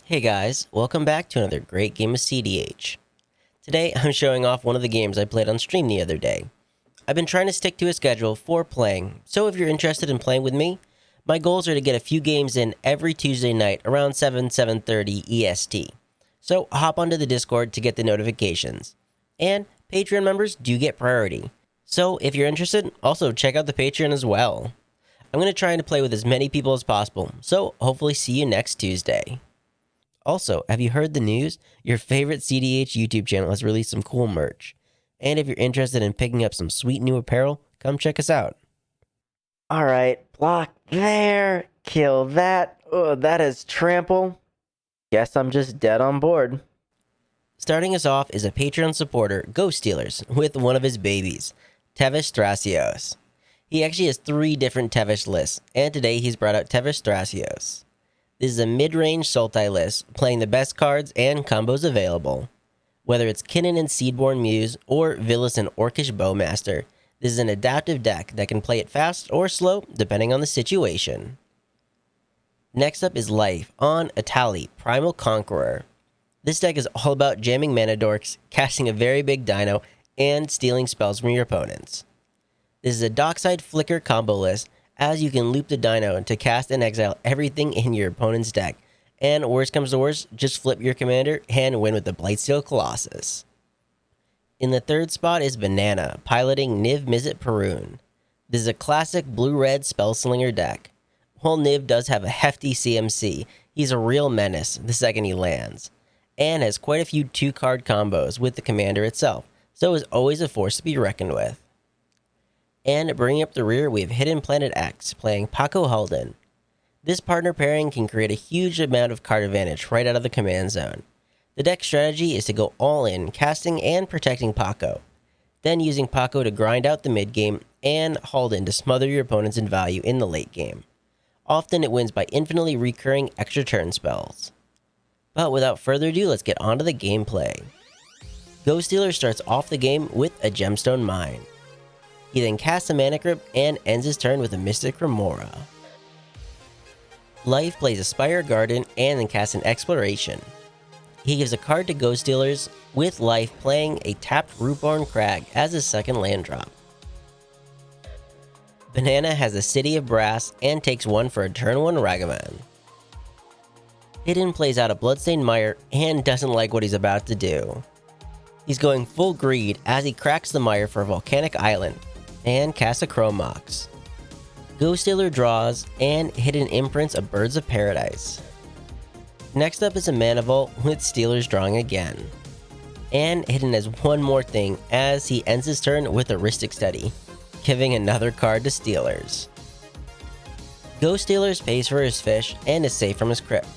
Hey guys, welcome back to another great game of CDH. Today I'm showing off one of the games I played on stream the other day. I've been trying to stick to a schedule for playing, so if you're interested in playing with me, my goals are to get a few games in every Tuesday night around 7:30 EST. So hop onto the Discord to get the notifications. And Patreon members do get priority. So if you're interested, also check out the Patreon as well. I'm going to try and play with as many people as possible, so hopefully see you next Tuesday. Also, have you heard the news? Your favorite CDH YouTube channel has released some cool merch. And if you're interested in picking up some sweet new apparel, come check us out. Alright, block there. Kill that. Oh, that is trample. Guess I'm just dead on board. Starting us off is a Patreon supporter, Ghost Stealers, with one of his babies, Tevesh Thrasios. He actually has 3 different Tevesh lists, and today he's brought out Tevesh Thrasios. This is a mid-range Sultai list, playing the best cards and combos available. Whether it's Kinnan and Seedborn Muse, or Villas and Orcish Bowmaster, this is an adaptive deck that can play it fast or slow, depending on the situation. Next up is Life on Etali, Primal Conqueror. This deck is all about jamming mana dorks, casting a very big dino, and stealing spells from your opponents. This is a Dockside Flicker combo list, as you can loop the dino to cast and exile everything in your opponent's deck, and worst comes to worst, just flip your commander and win with the Blightsteel Colossus. In the third spot is Banana, piloting NivMizzet Perun. This is a classic blue-red Spellslinger deck. While Niv does have a hefty CMC, he's a real menace the second he lands, and has quite a few 2-card combos with the commander itself, so is always a force to be reckoned with. And bringing up the rear, we have Hidden Planet X, playing Pako Haldan. This partner pairing can create a huge amount of card advantage right out of the command zone. The deck's strategy is to go all in, casting and protecting Pako, then using Pako to grind out the mid game, and Haldan to smother your opponents in value in the late game. Often it wins by infinitely recurring extra turn spells. But without further ado, let's get on to the gameplay. Ghost Stealer starts off the game with a Gemstone Mine. He then casts a Mana Crypt and ends his turn with a Mystic Remora. Life plays a Spire Garden and then casts an Exploration. He gives a card to Ghost Stealers, with Life playing a tapped Rootborn Crag as his second land drop. Banana has a City of Brass and takes 1 for a turn 1 Ragavan. Hidden plays out a Bloodstained Mire and doesn't like what he's about to do. He's going full greed as he cracks the Mire for a Volcanic Island, and casts a Chrome Mox. Ghost Stealer draws, and Hidden imprints a Birds of Paradise. Next up is a Mana Vault with Stealers drawing again. And Hidden has one more thing as he ends his turn with a Rhystic Study, giving another card to Stealers. Ghost Stealers pays for his fish and is safe from his crypt.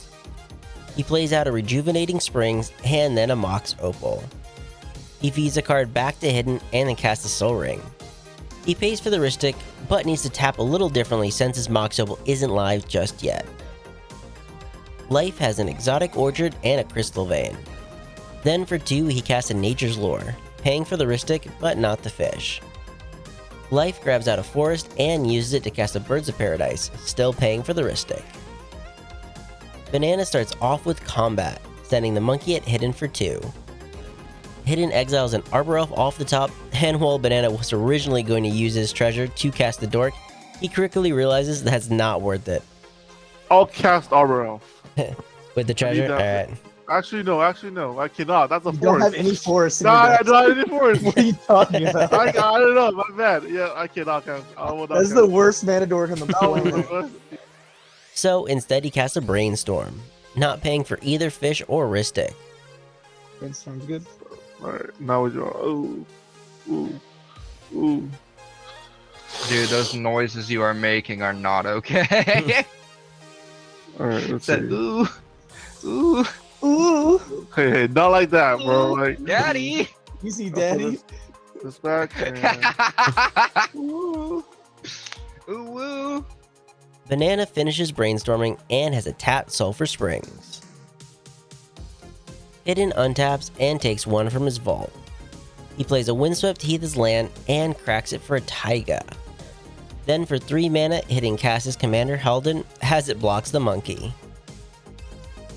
He plays out a Rejuvenating Springs and then a Mox Opal. He feeds a card back to Hidden and then casts a Soul Ring. He pays for the Rhystic, but needs to tap a little differently since his Mox Opal isn't live just yet. Life has an Exotic Orchard and a Crystal Vein. Then for 2, he casts a Nature's Lore, paying for the Rhystic, but not the fish. Life grabs out a Forest and uses it to cast a Birds of Paradise, still paying for the Rhystic. Banana starts off with Combat, sending the Monkey at Hidden for 2. Hidden exiles an Arbor Elf off the top, and while Banana was originally going to use his treasure to cast the Dork, he quickly realizes that's not worth it. I'll cast Arbor Elf. With the treasure? Alright. Actually, no, I cannot. That's a You forest. don't have any forest. No, I don't have any forest. What are you talking about? I don't know, my bad. Yeah, I cannot cast. I will not That's cast. the worst mana dork on the planet. So instead he casts a Brainstorm, not paying for either fish or Rhystic. Sounds good. Alright, now we draw. Ooh. Ooh. Dude, those noises you are making are not okay. Alright, let's That see. ooh. Hey, not like that, bro. Like, Daddy! Easy, daddy. this back. And... Ooh. Ooh, woo. Banana finishes Brainstorming and has a tapped Sulphur Springs. Hidden untaps and takes 1 from his vault. He plays a Windswept Heath as land and cracks it for a Taiga. Then for 3 mana, Hidden casts his commander Haldan as it blocks the monkey.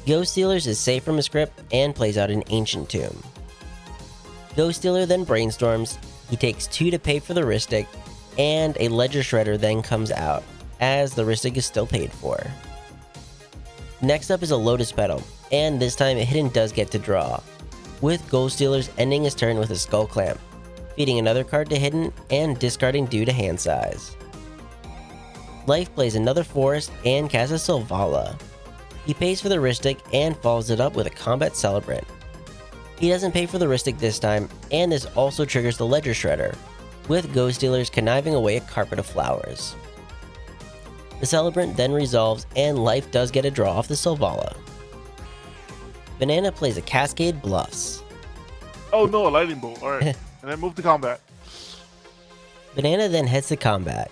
Ghost Stealers is safe from his grip and plays out an Ancient Tomb. Ghost Stealer then brainstorms, he takes 2 to pay for the Ristic, and a Ledger Shredder then comes out, as the Ristic is still paid for. Next up is a Lotus Petal, and this time Hidden does get to draw, with Ghost Stealers ending his turn with a Skull Clamp, feeding another card to Hidden and discarding due to hand size. Life plays another Forest and casts a Selvala. He pays for the Ristic and follows it up with a Combat Celebrant. He doesn't pay for the Ristic this time, and this also triggers the Ledger Shredder, with Ghost Stealers conniving away a Carpet of Flowers. The Celebrant then resolves, and Life does get a draw off the Selvala. Banana plays a Cascade Bluffs. Oh no, a lightning bolt. Alright. And then move to combat. Banana then heads to combat.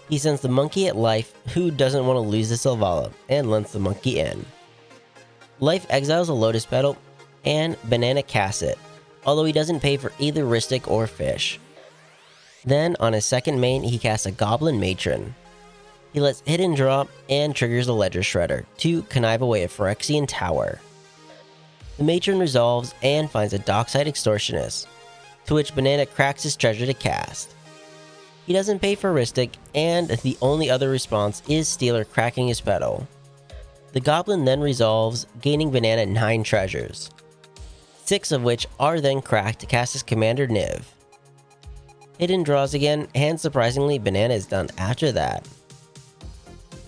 He sends the monkey at Life, who doesn't want to lose the Selvala, and lets the monkey in. Life exiles a Lotus Petal, and Banana casts it, although he doesn't pay for either Ristic or Fish. Then, on his second main, he casts a Goblin Matron. He lets Hidden draw and triggers the Ledger Shredder to connive away a Phyrexian Tower. The Matron resolves and finds a Dockside Extortionist, to which Banana cracks his treasure to cast. He doesn't pay for Ristic, and the only other response is Stealer cracking his petal. The Goblin then resolves, gaining Banana 9 treasures, 6 of which are then cracked to cast his commander Niv. Hidden draws again, and surprisingly Banana is done after that.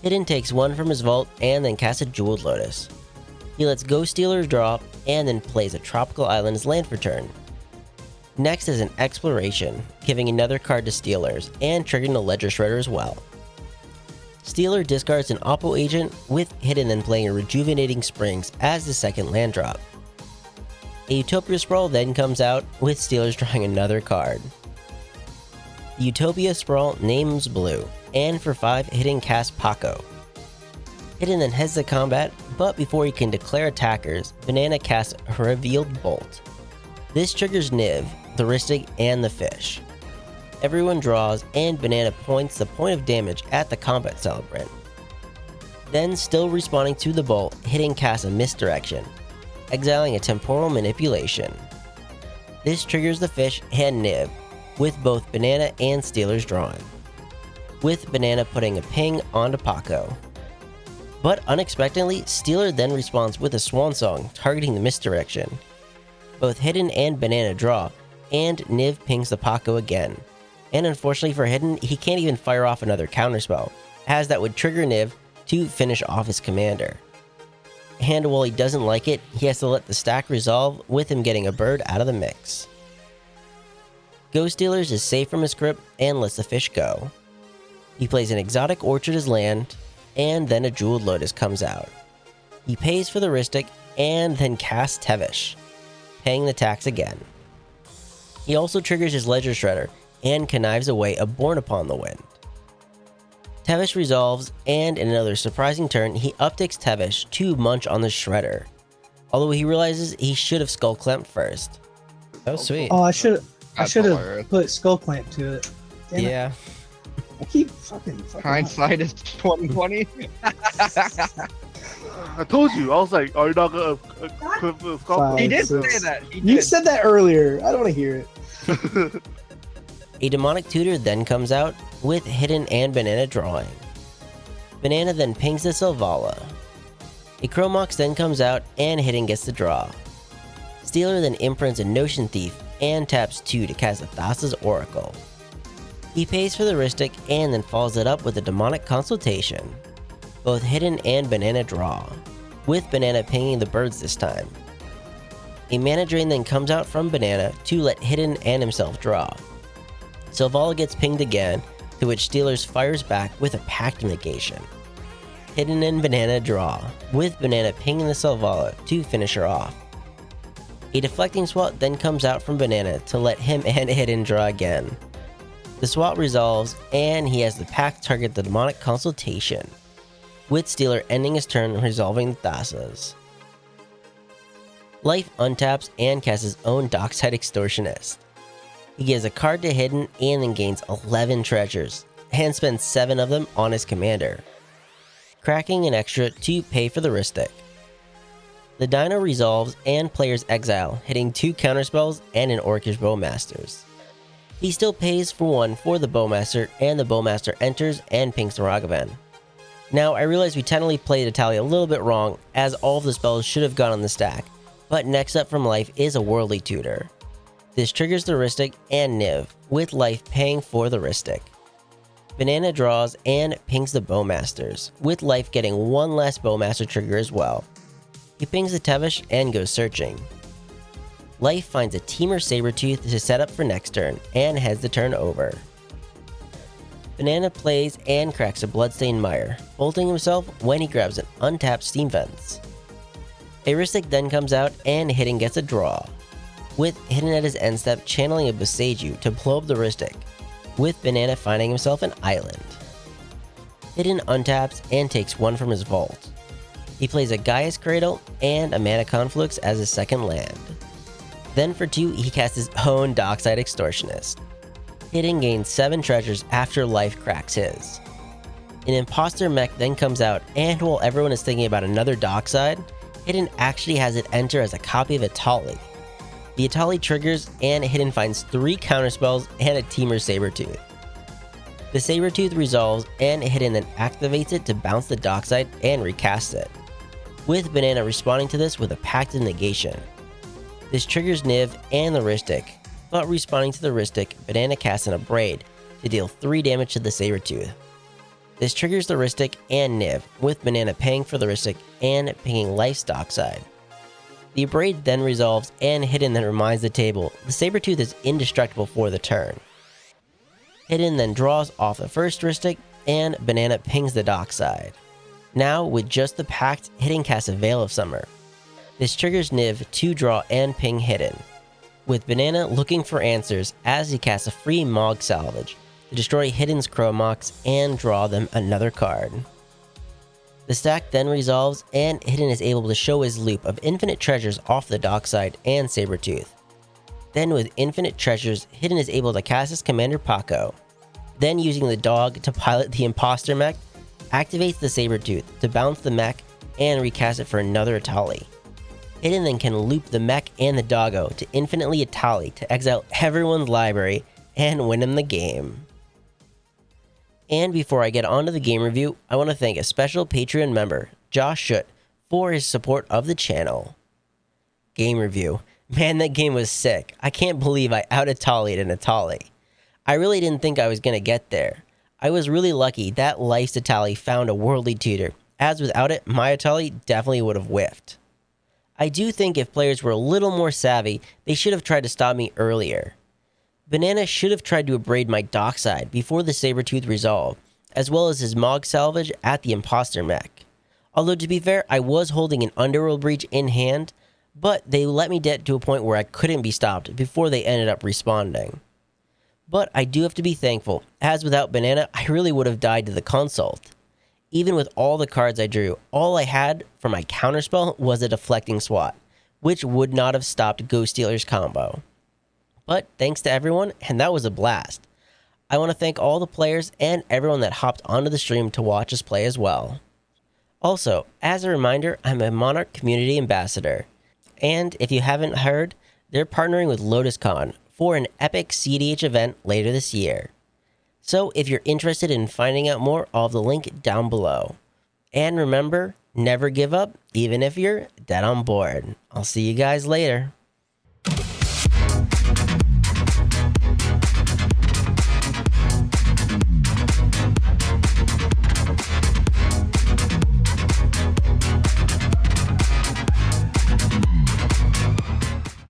Hidden takes 1 from his vault and then casts a Jeweled Lotus. He lets Ghost Stealer draw and then plays a Tropical Island as land for turn. Next is an Exploration, giving another card to Stealers and triggering the Ledger Shredder as well. Stealer discards an Oppo Agent, with Hidden then playing a Rejuvenating Springs as the second land drop. A Utopia Sprawl then comes out, with Stealers drawing another card. The Utopia Sprawl names blue, and for 5, Hidden casts Pako. Hidden then heads to combat, but before he can declare attackers, Banana casts a Revealed Bolt. This triggers Niv, the Ristic, and the Fish. Everyone draws, and Banana points the point of damage at the Combat Celebrant. Then, still responding to the bolt, Hidden casts a Misdirection, exiling a Temporal Manipulation. This triggers the Fish and Niv, with both Banana and Stealers drawing, with Banana putting a ping onto Pako. But unexpectedly, Stealer then responds with a Swan Song, targeting the Misdirection. Both Hidden and Banana draw, and Niv pings the Pako again. And unfortunately for Hidden, he can't even fire off another counterspell, as that would trigger Niv to finish off his commander. And while he doesn't like it, he has to let the stack resolve, with him getting a bird out of the mix. Ghost Stealers is safe from his grip and lets the Fish go. He plays an Exotic Orchard as land, and then a Jeweled Lotus comes out. He pays for the Ristic and then casts Tevesh, paying the tax again. He also triggers his Ledger Shredder and connives away a Born Upon the Wind. Tevesh resolves, and in another surprising turn, he upticks Tevesh to munch on the Shredder, although he realizes he should have Skull Clamped first. Oh, sweet. Oh, I should That's have hilarious. put Skull Clamp to it. Damn it. Yeah. I keep fucking Hindsight is 2020. I told you. I was like, are you not gonna equip the skull? Fine. He did So- say that. He You did. said that earlier. I don't want to hear it. A Demonic Tutor then comes out, with Hidden and Banana drawing. Banana then pings the Selvala. A Chromox then comes out, and Hidden gets the draw. Stealer then imprints a Notion Thief and taps 2 to cast a Thassa's Oracle. He pays for the Ristic and then follows it up with a Demonic Consultation. Both Hidden and Banana draw, with Banana pinging the birds this time. A Mana Drain then comes out from Banana to let Hidden and himself draw. Selvala gets pinged again, to which Stealers fires back with a Pact Negation. Hidden and Banana draw, with Banana pinging the Selvala to finish her off. A Deflecting Swat then comes out from Banana to let him and Hidden draw again. The Swat resolves, and he has the Pact target the Demonic Consultation, with Stealer ending his turn resolving the Thassas. Life untaps and casts his own Dockside Extortionist. He gives a card to Hidden and then gains 11 treasures, and spends 7 of them on his commander, cracking an extra to pay for the Ristic. The Dino resolves and players exile, hitting 2 counterspells and an Orcish Bowmasters. He still pays for 1 for the Bowmaster, and the Bowmaster enters and pings the Ragavan. Now, I realize we technically played Etali a little bit wrong, as all of the spells should have gone on the stack, but next up from life is a Worldly Tutor. This triggers the Rhystic and Niv, with life paying for the Rhystic. Banana draws and pings the Bowmasters, with life getting 1 less Bowmaster trigger as well. He pings the Tevesh and goes searching. Life finds a Temur Sabertooth to set up for next turn, and heads the turn over. Banana plays and cracks a Bloodstained Mire, bolting himself when he grabs an untapped Steam Fence. A Rhystic then comes out and Hidden gets a draw, with Hidden at his end step channeling a Boseiju to blow up the Rhystic, with Banana finding himself an island. Hidden untaps and takes 1 from his vault. He plays a Gaia's Cradle and a Mana Conflux as his second land. Then for 2, he casts his own Dockside Extortionist. Hidden gains 7 treasures after life cracks his. An Imposter Mech then comes out, and while everyone is thinking about another Dockside, Hidden actually has it enter as a copy of Etali. The Etali triggers, and Hidden finds 3 counterspells and a Temur Sabertooth. The Sabertooth resolves, and Hidden then activates it to bounce the Dockside and recast it, with Banana responding to this with a Pact of Negation. This triggers Niv and the Rhystic, but responding to the Rhystic, Banana casts an Abrade to deal 3 damage to the Sabertooth. This triggers the Rhystic and Niv, with Banana paying for the Rhystic and pinging Life's Dockside. The Abrade then resolves, and Hidden then reminds the table the Sabertooth is indestructible for the turn. Hidden then draws off the first Rhystic, and Banana pings the Dockside. Now, with just the Pact, Hidden casts a Veil of Summer. This triggers Niv to draw and ping Hidden, with Banana looking for answers as he casts a free Mog Salvage to destroy Hidden's Crow Mox and draw them another card. The stack then resolves, and Hidden is able to show his loop of infinite treasures off the Dockside and Sabertooth. Then with infinite treasures, Hidden is able to cast his commander Pako. Then using the dog to pilot the Imposter Mech, activates the Sabertooth to bounce the mech and recast it for another Etali. Hidden then can loop the mech and the doggo to infinitely Etali to exile everyone's library and win him the game. And before I get on to the game review, I want to thank a special Patreon member, Josh Schutt, for his support of the channel. Game review. Man, that game was sick. I can't believe I out-Etali'd an Etali. I really didn't think I was going to get there. I was really lucky that Life's Etali found a Worldly Tutor, as without it, my Etali definitely would have whiffed. I do think if players were a little more savvy, they should have tried to stop me earlier. Banana should have tried to abrade my Dockside before the Sabertooth resolved, as well as his Mog Salvage at the Imposter Mech. Although to be fair, I was holding an Underworld Breach in hand, but they let me get to a point where I couldn't be stopped before they ended up responding. But I do have to be thankful, as without Banana, I really would have died to the Consult. Even with all the cards I drew, all I had for my counterspell was a Deflecting Swat, which would not have stopped Ghost Stealer's combo. But thanks to everyone, and that was a blast. I want to thank all the players and everyone that hopped onto the stream to watch us play as well. Also, as a reminder, I'm a Monarch Community Ambassador. And if you haven't heard, they're partnering with LotusCon for an epic CDH event later this year. So if you're interested in finding out more, I'll have the link down below. And remember, never give up, even if you're dead on board. I'll see you guys later.